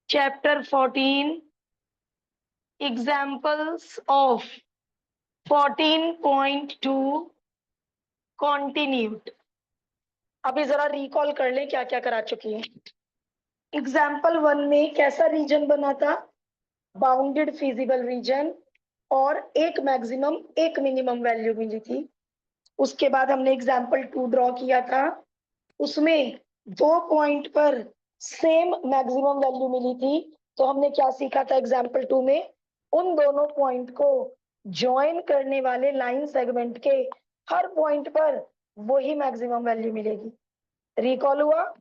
Chapter 14 Examples of 14.2 Continued। अभी जरा recall कर ले क्या क्या करा चुकी है। एग्जाम्पल 1 में कैसा रीजन बना था? बाउंडेड फिजिबल रीजन और एक मैक्सिमम एक मिनिमम वैल्यू मिली थी। उसके बाद हमने एग्जाम्पल 2 ड्रॉ किया था, उसमें 2 पॉइंट पर सेम मैक्सिमम वैल्यू मिली थी। तो हमने क्या सीखा था एग्जाम्पल 2 में? उन दोनों पॉइंट को ज्वाइन करने वाले लाइन सेगमेंट के हर पॉइंट पर वही मैक्सिमम वैल्यू मिलेगी। रिकॉल हुआ?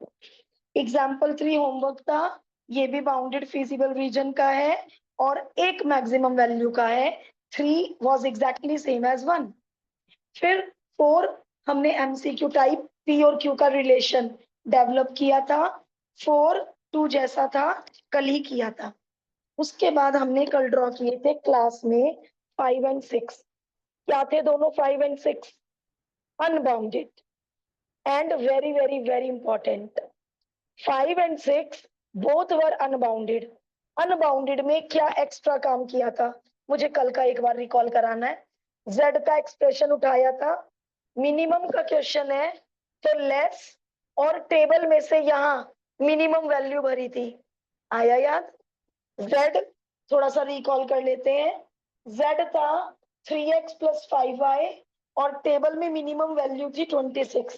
एग्जाम्पल 3 होमवर्क था, ये भी बाउंडेड फिजिबल रीजन का है और एक मैक्सिमम वैल्यू का है। 3 वॉज एग्जैक्टली सेम एज 1। फिर 4 हमने एमसीक्यू टाइप पी और क्यू का रिलेशन डेवलप किया था। 4 2 जैसा था, कल ही किया था। उसके बाद हमने कल ड्रॉ किए थे क्लास में 5 एंड 6। क्या थे दोनों 5 and 6? Unbounded. And very very very important, 5 and 6 both were unbounded. Unbounded में क्या एक्स्ट्रा काम किया था? मुझे कल का एक बार रिकॉल कराना है। z का एक्सप्रेशन उठाया था, मिनिमम का क्वेश्चन है तो लेस, और टेबल में से यहाँ मिनिमम वैल्यू भरी थी। आया याद? z थोड़ा सा रिकॉल कर लेते हैं। z था 3x + 5y और टेबल में मिनिमम वैल्यू थी 26।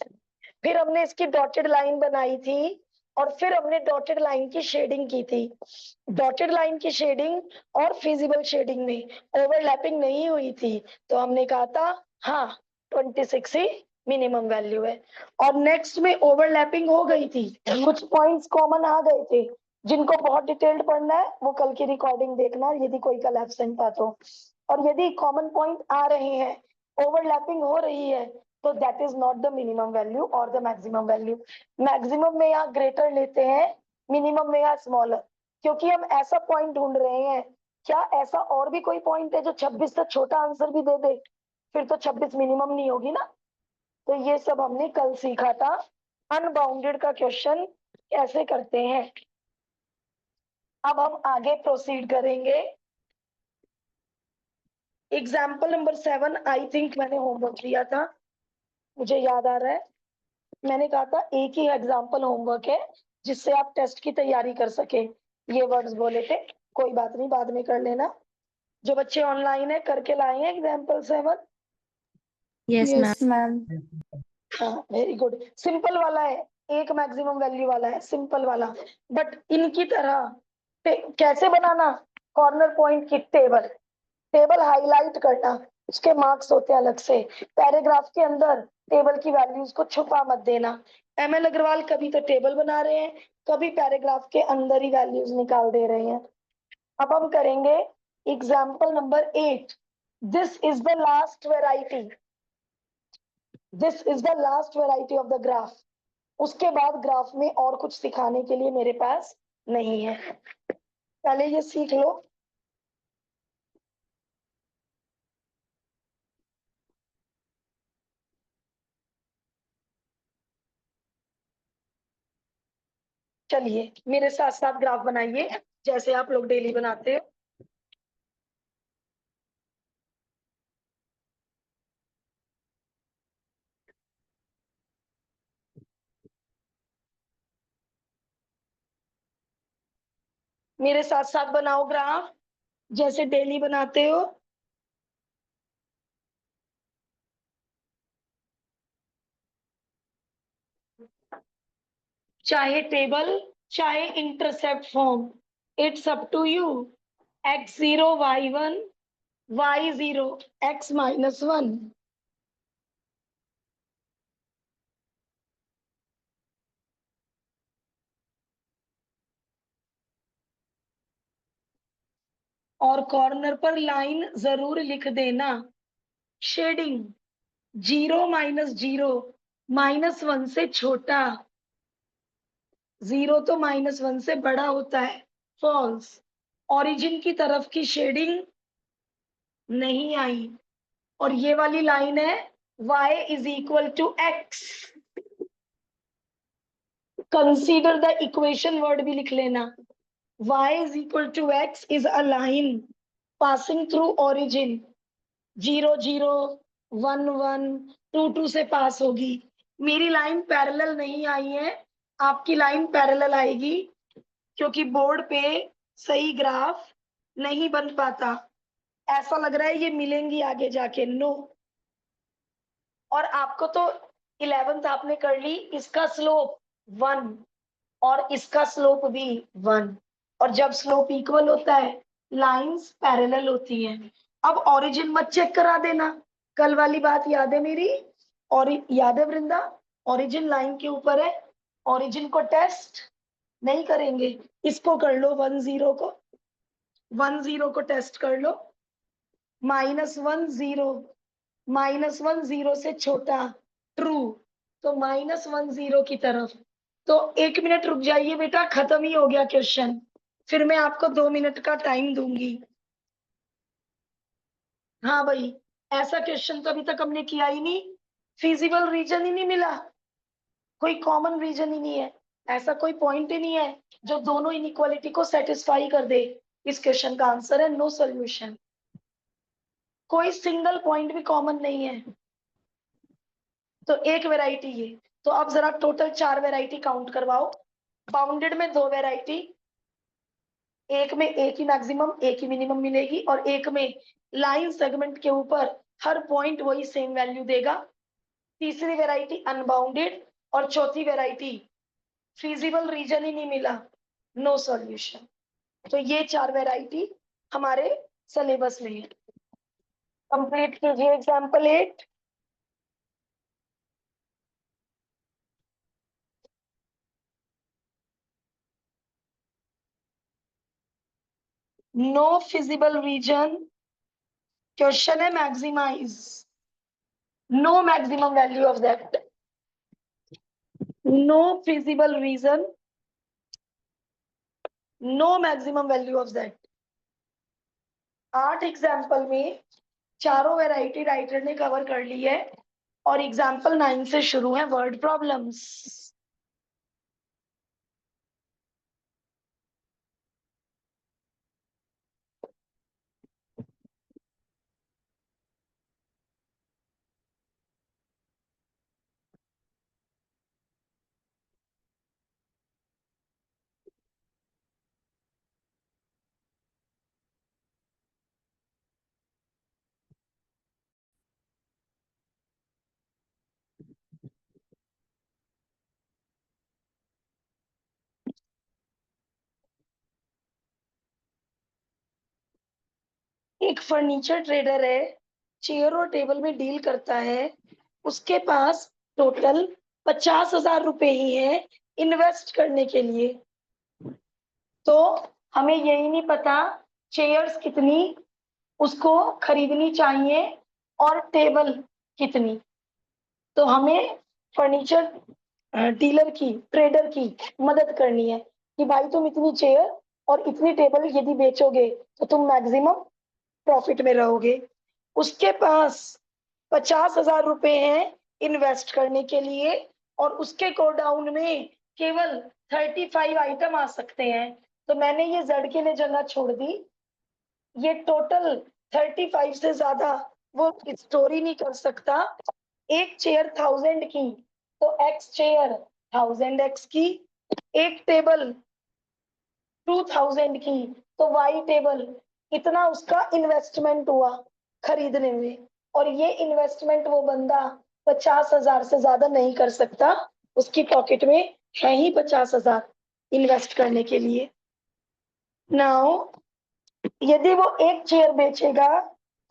फिर हमने इसकी डॉटेड लाइन बनाई थी और फिर हमने डॉटेड लाइन की शेडिंग की थी। डॉटेड लाइन की शेडिंग और फिजिबल शेडिंग में ओवरलैपिंग नहीं हुई थी, तो हमने कहा था हाँ 26 ही मिनिमम वैल्यू है। और नेक्स्ट में ओवरलैपिंग हो गई थी, कुछ पॉइंट्स कॉमन आ गए थे। जिनको बहुत डिटेल्ड पढ़ना है वो कल की रिकॉर्डिंग देखना, यदि कोई कल एब्सेंट था तो। और यदि कॉमन पॉइंट आ रहे हैं, ओवरलैपिंग हो रही है, तो that is not the minimum value और द मैक्सिमम वैल्यू। मैक्सिमम में यहाँ ग्रेटर लेते हैं, मिनिमम में यहाँ स्मॉलर, क्योंकि हम ऐसा पॉइंट ढूंढ रहे हैं। क्या ऐसा और भी कोई पॉइंट है जो 26 से छोटा आंसर भी दे दे? फिर तो 26 मिनिमम नहीं होगी ना। तो ये सब हमने कल सीखा था। अनबाउंडेड का क्वेश्चन कैसे करते हैं। अब हम आगे प्रोसीड करेंगे। एग्जाम्पल नंबर 7 आई थिंक मैंने होमवर्क दिया था, मुझे याद आ रहा है। मैंने कहा था एक ही एग्जाम्पल होमवर्क है जिससे आप टेस्ट की तैयारी कर सके। ये वर्ड्स बोले थे, कोई बात नहीं, बाद में कर लेना। जो बच्चे ऑनलाइन है करके लाए हैं एग्जाम्पल 7? Yes ma'am. हाँ वेरी गुड। सिंपल वाला है, एक मैक्सिमम वैल्यू वाला है, सिंपल वाला। बट इनकी तरह कैसे बनाना? कॉर्नर पॉइंट की टेबल, टेबल हाईलाइट करना, उसके मार्क्स होते हैं अलग से। पैराग्राफ के अंदर टेबल की वैल्यूज को छुपा मत देना। एमएल अग्रवाल कभी तो टेबल बना रहे हैं, कभी पैराग्राफ के अंदर ही वैल्यूज निकाल दे रहे हैं। अब हम करेंगे example number 8। This is the last variety, this is the last variety of the graph. उसके बाद ग्राफ में और कुछ सिखाने के लिए मेरे पास नहीं है, पहले ये सीख लो। चलिए मेरे साथ साथ ग्राफ बनाइए जैसे आप लोग डेली बनाते हो। मेरे साथ साथ बनाओ ग्राफ जैसे डेली बनाते हो। चाहे टेबल चाहे intercept form, it's up to you. x0 y1 y0 x-1। और कॉर्नर पर लाइन जरूर लिख देना। शेडिंग 0 - 0 -1 से छोटा, 0 तो -1 से बड़ा होता है, फॉल्स। ओरिजिन की तरफ की शेडिंग नहीं आई। और ये वाली लाइन है y = x। Consider the equation word भी लिख लेना। y is equal to x is a line passing through origin 0 0 1 1 2 2 से पास होगी। मेरी लाइन पैरेलल नहीं आई है, आपकी लाइन पैरेलल आएगी, क्योंकि बोर्ड पे सही ग्राफ नहीं बन पाता। ऐसा लग रहा है ये मिलेंगी आगे जाके, नो। और आपको तो 11th आपने कर ली, इसका स्लोप 1 और इसका स्लोप भी 1, और जब स्लोप इक्वल होता है लाइंस पैरेलल होती हैं। अब ओरिजिन मत चेक करा देना, कल वाली बात याद है मेरी? और याद है वृंदा, ओरिजिन लाइन के ऊपर है, ओरिजिन को टेस्ट नहीं करेंगे, इसको कर लो 1 0 को, 1 0 को टेस्ट कर लो। -1 0, -1 0 से छोटा ट्रू, तो -1 0 की तरफ। तो 1 मिनट रुक जाइए बेटा, खत्म ही हो गया क्वेश्चन, फिर मैं आपको 2 मिनट का टाइम दूंगी। हाँ भाई, ऐसा क्वेश्चन तो अभी तक हमने किया ही नहीं, फिजिबल रीजन ही नहीं मिला, कोई कॉमन रीजन ही नहीं है, ऐसा कोई पॉइंट ही नहीं है जो दोनों इनइक्वालिटी को सेटिस्फाई कर दे। इस क्वेश्चन का आंसर है नो सॉल्यूशन, कोई सिंगल पॉइंट भी कॉमन नहीं है। तो एक वेराइटी ये, तो अब जरा टोटल 4 वेराइटी काउंट करवाओ। बाउंडेड में 2 वेराइटी, एक में एक ही मैक्सिमम एक ही मिनिमम मिलेगी, और एक में लाइन सेगमेंट के ऊपर हर पॉइंट वही सेम वैल्यू देगा। तीसरी वेराइटी अनबाउंडेड, और चौथी वेराइटी फिजिबल रीजन ही नहीं मिला, नो सॉल्यूशन। तो ये 4 वेराइटी हमारे सिलेबस में है। कंप्लीट कीजिए example 8। No feasible region, question है maximise, no maximum value of that, no feasible region, no maximum value of that. 8 example में चारों वेराइटी राइटर ने कवर कर ली है, और एग्जाम्पल 9 से शुरू है वर्ड प्रॉब्लम्स। एक फर्नीचर ट्रेडर है, चेयर और टेबल में डील करता है, उसके पास टोटल 50,000 रुपए ही है इन्वेस्ट करने के लिए। तो हमें यही नहीं पता चेयर्स कितनी उसको खरीदनी चाहिए और टेबल कितनी। तो हमें फर्नीचर डीलर की, ट्रेडर की मदद करनी है कि भाई तुम इतनी चेयर और इतनी टेबल यदि बेचोगे तो तुम मैक्सिमम प्रॉफिट में रहोगे। उसके पास 50,000 रुपए हैं इन्वेस्ट करने के लिए, और उसके गोडाउन में केवल 35 आइटम आ सकते हैं। तो मैंने ये जेड के लिए जगह छोड़ दी, ये टोटल 35 से ज्यादा वो स्टोरी नहीं कर सकता। एक चेयर 1000 की तो एक्स चेयर 1000x की, एक टेबल 2000 की तो वाई टेबल, इतना उसका इन्वेस्टमेंट हुआ खरीदने में। और ये इन्वेस्टमेंट वो बंदा 50,000 से ज्यादा नहीं कर सकता, उसकी पॉकेट में है ही 50,000 इन्वेस्ट करने के लिए। नाउ यदि वो एक चेयर बेचेगा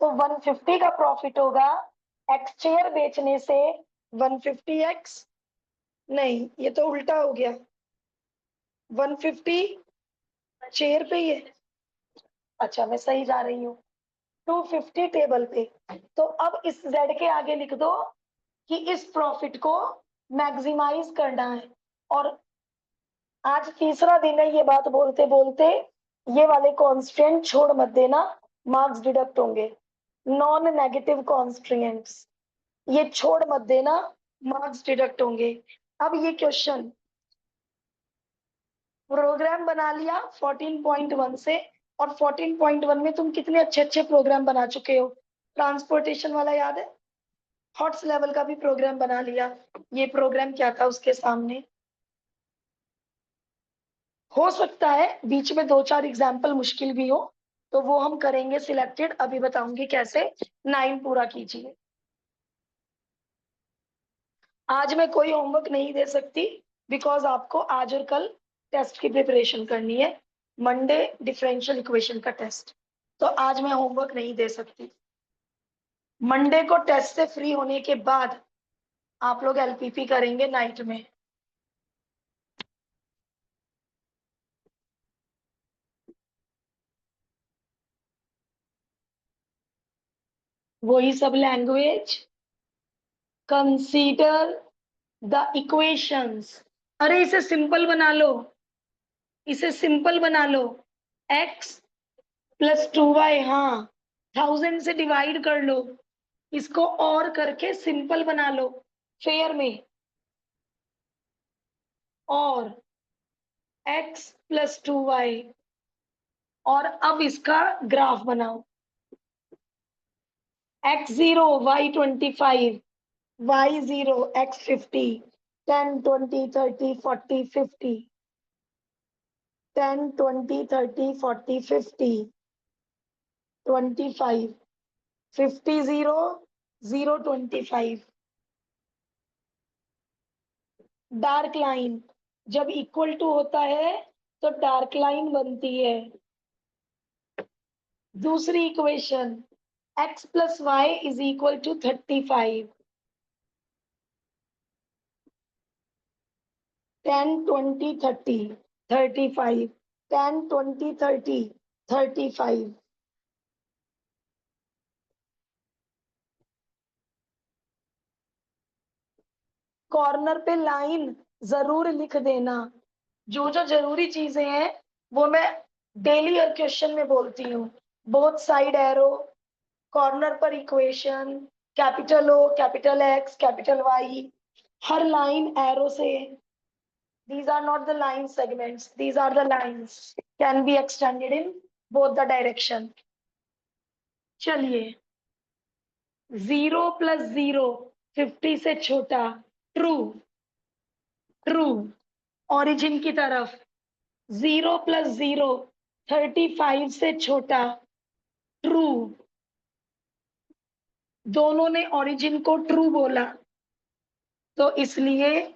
तो 150 का प्रॉफिट होगा, एक्स चेयर बेचने से 150x, नहीं ये तो उल्टा हो गया, 150 चेयर पे ही है, अच्छा मैं सही जा रही हूँ, 250 टेबल पे। तो अब इस z के आगे लिख दो कि इस प्रॉफिट को मैक्सिमाइज करना है। और आज तीसरा दिन है ये बात बोलते बोलते, ये वाले कॉन्स्टेंट छोड़ मत देना, मार्क्स डिडक्ट होंगे। नॉन नेगेटिव कॉन्स्टेंट्स ये छोड़ मत देना, मार्क्स डिडक्ट होंगे। अब ये क्वेश्चन प्रोग्राम बना लिया 14.1 से, और 14.1 में तुम कितने अच्छे अच्छे प्रोग्राम बना चुके हो। ट्रांसपोर्टेशन वाला याद है, हॉट्स लेवल का भी प्रोग्राम बना लिया। ये प्रोग्राम क्या था उसके सामने। हो सकता है बीच में दो चार एग्जाम्पल मुश्किल भी हो, तो वो हम करेंगे सिलेक्टेड, अभी बताऊंगी कैसे। 9 पूरा कीजिए। आज मैं कोई होमवर्क नहीं दे सकती, बिकॉज आपको आज और कल टेस्ट की प्रिपरेशन करनी है। मंडे डिफरेंशियल इक्वेशन का टेस्ट, तो आज मैं होमवर्क नहीं दे सकती। मंडे को टेस्ट से फ्री होने के बाद आप लोग एलपीपी करेंगे नाइट में। वही सब लैंग्वेज। Consider the equations. अरे इसे सिंपल बना लो, इसे सिंपल बना लो। x+2y, हाँ 1000 से डिवाइड कर लो, इसको और करके सिंपल बना लो फेयर में। और x+2y, और अब इसका ग्राफ बनाओ। x0 y25, y0 x50, 10 20 30 40 50, 10 20 30 40 50, 25, 50 0 0 25। Dark line जब इक्वल टू होता है तो डार्क लाइन बनती है। दूसरी इक्वेशन, x+y = 35, 10 20 30 35, 10 20 30 35। कॉर्नर पे लाइन जरूर लिख देना। जो जो जरूरी चीजें हैं वो मैं डेली और क्वेश्चन में बोलती हूँ। बोथ साइड एरो, कॉर्नर पर equation, capital O capital X capital Y, हर लाइन एरो से। these are not the line segments, these are the lines, can be extended in both the direction। चलिए, 0+0 50 से छोटा, true. True. Origin की तरफ 0+0 35 से छोटा, ट्रू। दोनों ने ओरिजिन को ट्रू बोला, तो इसलिए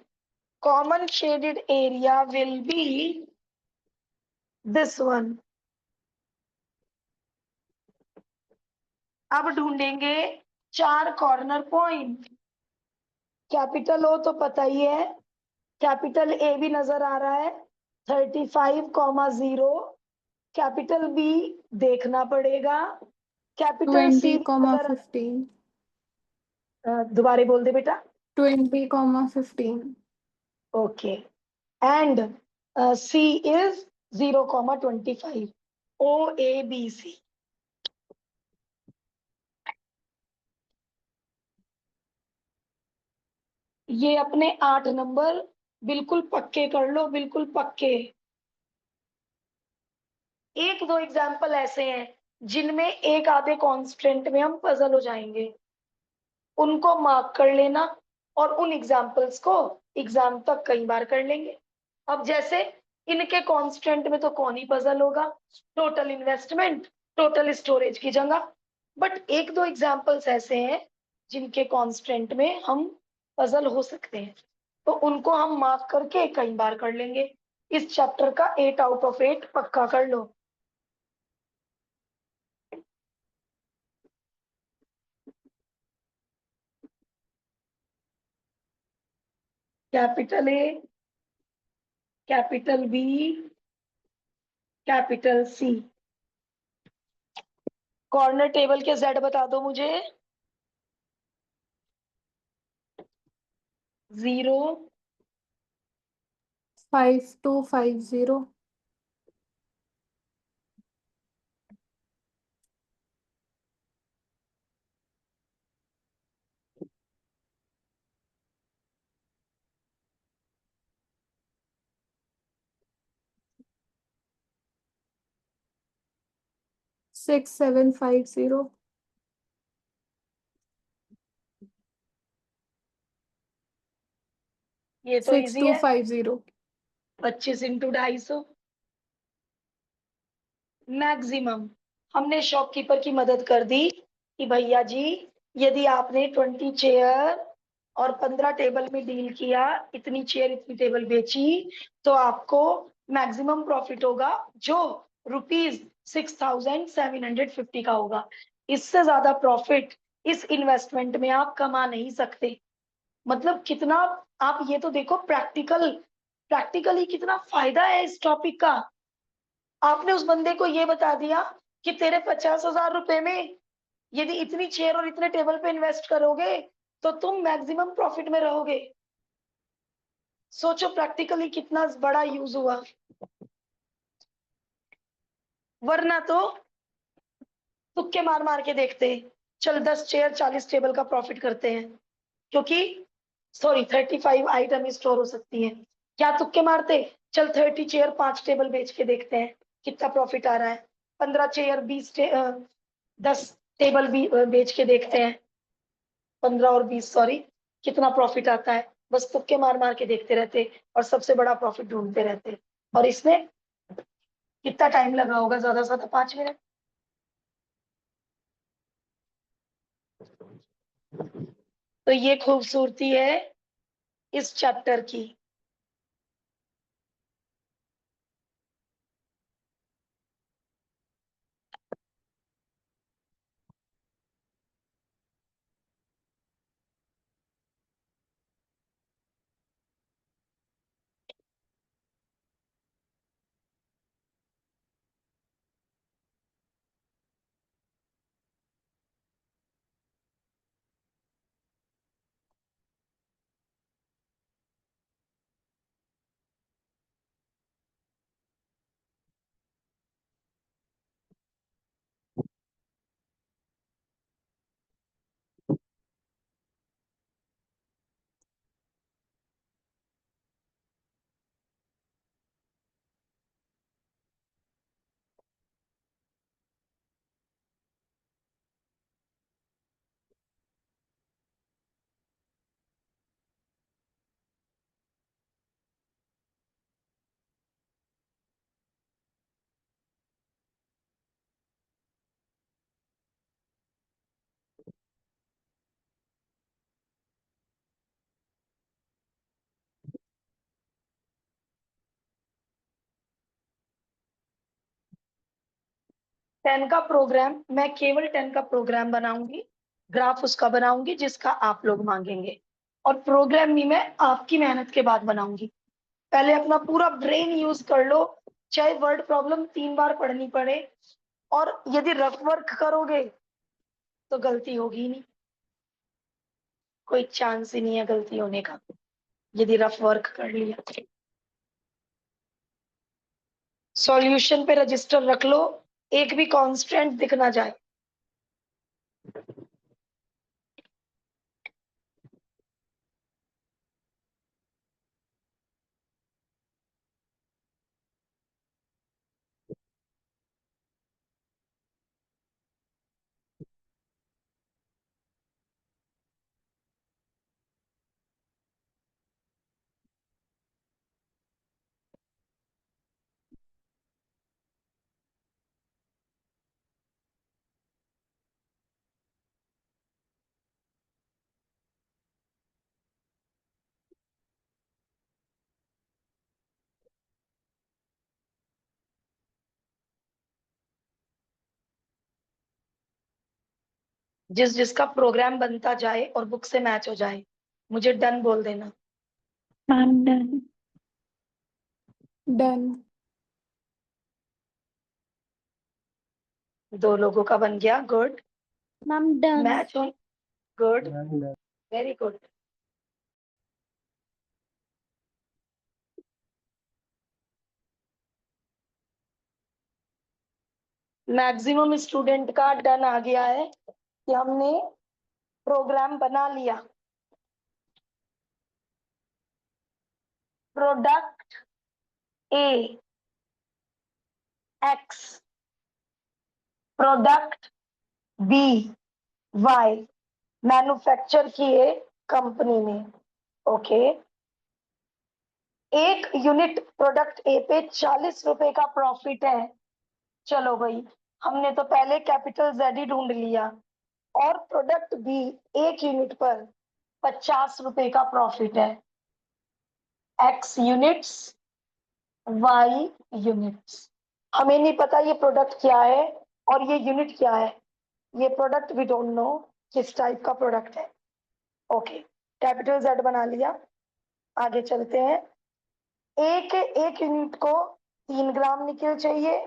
common shaded area will be this one. अब ढूंढेंगे चार कॉर्नर पॉइंट। कैपिटल ओ तो पता ही है, कैपिटल ए भी नजर आ रहा है, 35,0। कैपिटल बी देखना पड़ेगा, कैपिटल सी 20, अगर 15। दोबारा बोल दे बेटा। 20, 15। Okay, and C is 0,25, OABC। ये अपने 8 नंबर बिल्कुल पक्के कर लो, बिल्कुल पक्के। एक दो एग्जाम्पल ऐसे हैं जिनमें एक आधे कॉन्स्टेंट में हम पजल हो जाएंगे, उनको मार्क कर लेना, और उन एग्जाम्पल्स को एग्जाम तक कई बार कर लेंगे। अब जैसे इनके कांस्टेंट में तो कौन ही पजल होगा, टोटल इन्वेस्टमेंट, टोटल स्टोरेज की जगह। बट एक दो एग्जाम्पल्स ऐसे हैं जिनके कांस्टेंट में हम पजल हो सकते हैं, तो उनको हम मार्क करके कई बार कर लेंगे। इस चैप्टर का 8 आउट ऑफ 8 पक्का कर लो। Capital A, capital B, capital C. Corner table के जेड बता दो मुझे। 0, 5250। 6750. ये तो इजी है। 6250. 25 इंटू 250। मैक्सिमम। हमने शॉपकीपर की मदद कर दी कि भैया जी, यदि आपने 20 चेयर और 15 टेबल में डील किया, इतनी चेयर इतनी टेबल बेची, तो आपको मैक्सिमम प्रॉफिट होगा जो ₹6,750 का होगा। इससे ज्यादा प्रॉफिट इस इन्वेस्टमेंट में आप कमा नहीं सकते। मतलब कितना, आप ये तो देखो, प्रैक्टिकली कितना फायदा है इस टॉपिक का। आपने उस बंदे को ये बता दिया कि तेरे 50,000 रुपए में यदि इतनी चेयर और इतने टेबल पे इन्वेस्ट करोगे तो तुम मैक्सिमम प्रॉफिट में रहोगे। सोचो प्रैक्टिकली कितना बड़ा यूज हुआ। वरना तो तुक्के मार मार के देखते हैं, चल 10 चेयर 40 टेबल का प्रॉफिट करते हैं, क्योंकि सॉरी 35 आइटम स्टोर हो सकती है। क्या तुक्के मारते, चल 30 चेयर 5 टेबल बेच के देखते हैं कितना प्रॉफिट आ रहा है। 15 चेयर 10 टेबल भी बेच के देखते हैं, 15 और 20 सॉरी, कितना प्रॉफिट आता है। बस तुक्के मार मार के देखते रहते और सबसे बड़ा प्रॉफिट ढूंढते रहते। और इसमें कितना टाइम लगा होगा, ज्यादा से ज्यादा 5 मिनट। तो ये खूबसूरती है इस चैप्टर की। टेन का प्रोग्राम, मैं केवल 10 का प्रोग्राम बनाऊंगी, ग्राफ उसका बनाऊंगी जिसका आप लोग मांगेंगे, और प्रोग्राम भी मैं आपकी मेहनत के बाद बनाऊंगी। पहले अपना पूरा ब्रेन यूज कर लो, चाहे वर्ड प्रॉब्लम 3 बार पढ़नी पड़े। और यदि रफ वर्क करोगे तो गलती होगी ही नहीं, कोई चांस ही नहीं है गलती होने का यदि रफ वर्क कर लिया। सॉल्यूशन पे रजिस्टर रख लो, एक भी कांस्टेंट दिख ना जाए। जिस जिसका प्रोग्राम बनता जाए और बुक से मैच हो जाए, मुझे डन बोल देना। Ma'am done. डन। 2 लोगों का बन गया, गुड। Ma'am done. मैच हो, good, very good. Maximum student का डन आ गया है कि हमने प्रोग्राम बना लिया। Product A X product B Y manufacture किए कंपनी में। ओके, एक यूनिट प्रोडक्ट ए पे 40 रुपए का प्रॉफिट है। चलो भाई, हमने तो पहले कैपिटल जेड ही ढूंढ लिया, और प्रोडक्ट बी एक यूनिट पर 50 रुपए का प्रॉफिट है। X units, Y units. हमें नहीं पता ये प्रोडक्ट क्या है और ये यूनिट क्या है। ये प्रोडक्ट वी डोंट नो किस टाइप का प्रोडक्ट है। ओके, कैपिटल जेड बना लिया, आगे चलते हैं। ए के एक यूनिट को 3 ग्राम निकेल चाहिए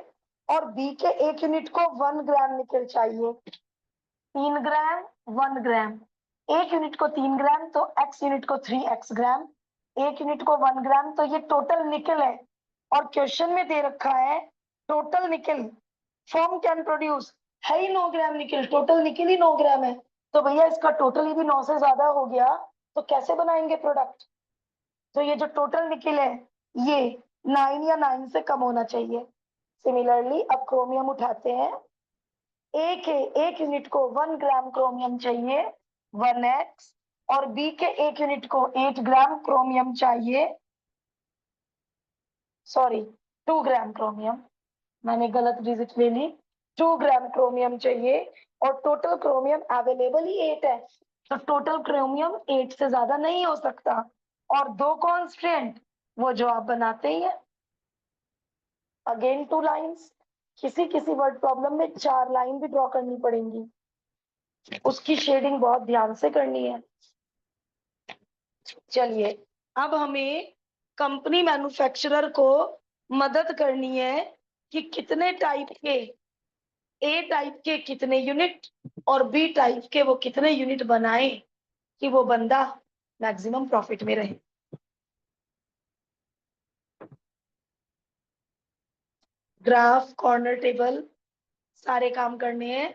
और बी के एक यूनिट को 1 ग्राम निकेल चाहिए। 3 ग्राम 1 ग्राम, एक यूनिट को 3 ग्राम तो एक्स यूनिट को 3x ग्राम, एक यूनिट को 1 ग्राम, तो ये टोटल निकल है। और क्वेश्चन में दे रखा है टोटल निकल फॉर्म कैन प्रोड्यूस, है ही 9 ग्राम निकल, टोटल निकल ही 9 ग्राम है। तो भैया इसका टोटल यदि 9 से ज्यादा हो गया तो कैसे बनाएंगे प्रोडक्ट। तो ये जो टोटल निकल है ये 9 या 9 से कम होना चाहिए। सिमिलरली अब क्रोमियम उठाते हैं। एक यूनिट को 1 ग्राम क्रोमियम चाहिए 1x, और बी के एक यूनिट को 8 ग्राम क्रोमियम चाहिए, सॉरी 2 ग्राम क्रोमियम, मैंने गलत डिजिट ले ली, 2 ग्राम क्रोमियम चाहिए, और टोटल क्रोमियम अवेलेबल ही 8 है, तो टोटल क्रोमियम 8 से ज्यादा नहीं हो सकता। और दो कांस्टेंट वो जो आप बनाते ही है। अगेन 2 लाइंस, किसी किसी वर्ड प्रॉब्लम में 4 लाइन भी ड्रॉ करनी पड़ेंगी, उसकी शेडिंग बहुत ध्यान से करनी है। चलिए, अब हमें कंपनी मैन्युफैक्चरर को मदद करनी है कि कितने टाइप के, ए टाइप के कितने यूनिट और बी टाइप के वो कितने यूनिट बनाए कि वो बंदा मैक्सिमम प्रॉफिट में रहे। ग्राफ, कॉर्नर टेबल, सारे काम करने हैं।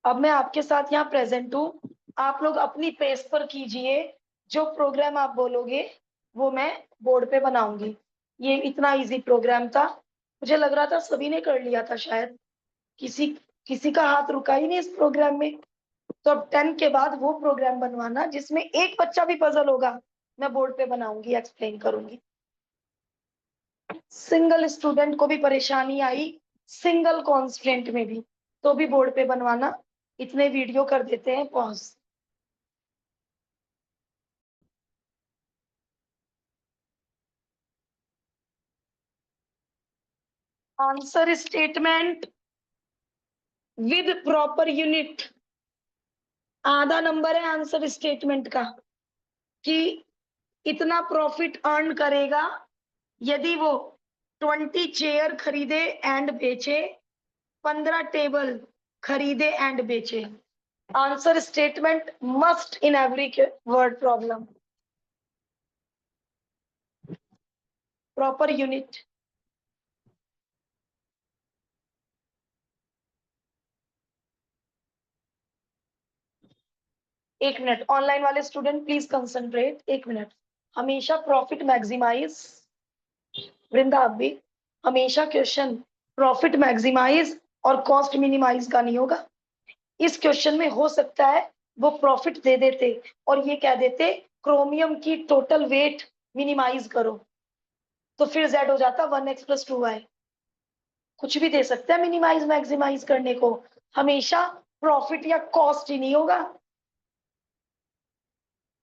अब मैं आपके साथ यहाँ प्रेजेंट हूँ, आप लोग अपनी पेस पर कीजिए, जो प्रोग्राम आप बोलोगे वो मैं बोर्ड पे बनाऊंगी। ये इतना इजी प्रोग्राम था, मुझे लग रहा था सभी ने कर लिया था शायद, किसी किसी का हाथ रुका ही नहीं इस प्रोग्राम में। तो अब 10 के बाद वो प्रोग्राम बनवाना जिसमें एक बच्चा भी पजल होगा, मैं बोर्ड पे बनाऊंगी, एक्सप्लेन करूंगी। सिंगल स्टूडेंट को भी परेशानी आई, सिंगल कॉन्स्टेंट में भी, तो भी बोर्ड पे बनवाना। इतने वीडियो कर देते हैं pause. Answer statement with proper unit, आधा नंबर है आंसर स्टेटमेंट का, कि इतना प्रॉफिट अर्न करेगा यदि वो 20 चेयर खरीदे एंड बेचे, 15 टेबल खरीदे एंड बेचे। Answer statement must in every word problem, proper unit. एक मिनट, ऑनलाइन वाले स्टूडेंट प्लीज कंसंट्रेट, एक मिनट। हमेशा प्रॉफिट मैक्सिमाइज, वृंदा आप भी, हमेशा क्वेश्चन प्रॉफिट मैक्सिमाइज और कॉस्ट मिनिमाइज का नहीं होगा। इस क्वेश्चन में हो सकता है वो प्रॉफिट दे देते और ये कह देते क्रोमियम की टोटल वेट मिनिमाइज करो, तो फिर जेड हो जाता 1x + 2y। कुछ भी दे सकते हैं मिनिमाइज मैक्सिमाइज करने को, हमेशा प्रॉफिट या कॉस्ट ही नहीं होगा।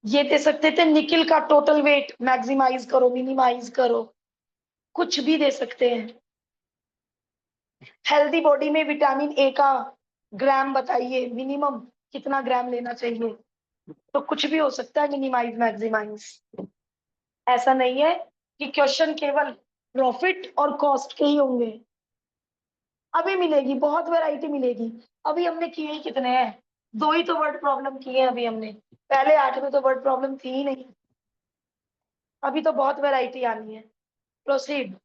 ये दे सकते थे निकिल का टोटल वेट मैक्सिमाइज करो, मिनिमाइज करो, कुछ भी दे सकते हैं। हेल्दी बॉडी में विटामिन ए का ग्राम बताइए, मिनिमम कितना ग्राम लेना चाहिए, तो कुछ भी हो सकता है मिनिमाइज मैक्सिमाइज। ऐसा नहीं है कि क्वेश्चन केवल प्रॉफिट और कॉस्ट के ही होंगे, अभी मिलेगी बहुत वैरायटी मिलेगी। अभी हमने किए ही कितने हैं, 2 ही तो वर्ड प्रॉब्लम किए हैं अभी हमने, पहले 8 में तो वर्ड प्रॉब्लम थी ही नहीं। अभी तो बहुत वैरायटी आनी है। प्रोसीड।